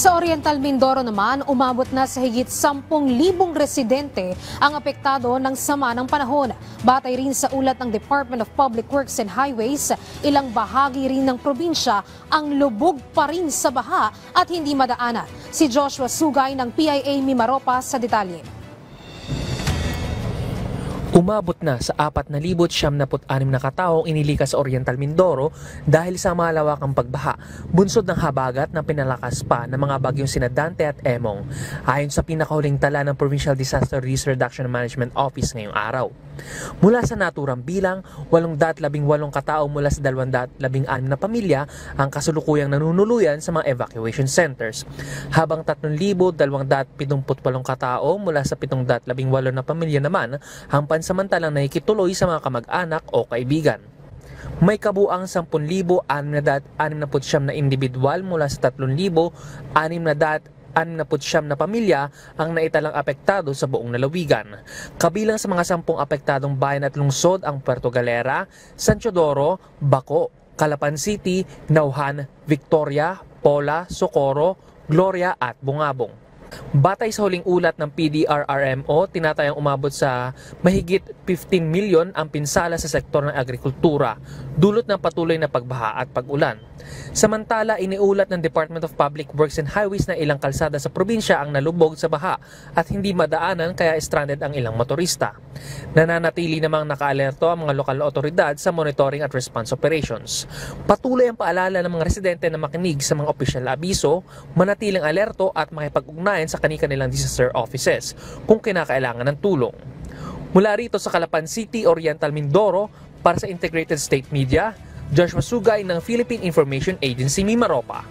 Sa Oriental Mindoro naman, umabot na sa higit 10,000 residente ang apektado ng sama ng panahon. Batay rin sa ulat ng Department of Public Works and Highways, ilang bahagi rin ng probinsya ang lubog pa rin sa baha at hindi madaanan. Si Joshua Sugay ng PIA Mimaropa sa detalye. Umabot na sa 4,976 na kataong inilikas sa Oriental Mindoro dahil sa malawakang pagbaha, bunsod ng habagat na pinalakas pa ng mga bagyong sina Dante at Emong, ayon sa pinakahuling tala ng Provincial Disaster Risk Reduction and Management Office ngayong araw. Mula sa naturang bilang, 818 katao mula sa 216 na pamilya ang kasulukuyang nanunuluyan sa mga evacuation centers, habang 3,278 katao mula sa 718 na pamilya naman ang pansamantalang nakikituloy sa mga kamag-anak o kaibigan. May kabuang 10,669 na individual mula sa 3,669 na pamilya ang naitalang apektado sa buong lalawigan. Kabilang sa mga 10 apektadong bayan at lungsod ang Puerto Galera, San Teodoro, Baco, Calapan City, Nauhan, Victoria, Pola, Socorro, Gloria at Bungabong. Batay sa huling ulat ng PDRRMO, tinatayang umabot sa mahigit 15 milyon ang pinsala sa sektor ng agrikultura, dulot ng patuloy na pagbaha at pag-ulan. Samantala, iniulat ng Department of Public Works and Highways na ilang kalsada sa probinsya ang nalubog sa baha at hindi madaanan kaya stranded ang ilang motorista. Nananatili namang nakaalerto ang mga lokal na otoridad sa monitoring at response operations. Patuloy ang paalala ng mga residente na makinig sa mga opisyal na abiso, manatiling alerto at makipag-ugnayan sa kanilang disaster offices kung kinakailangan ng tulong. Mula rito sa Calapan City, Oriental Mindoro, para sa Integrated State Media, Joshua Sugay ng Philippine Information Agency Mimaropa.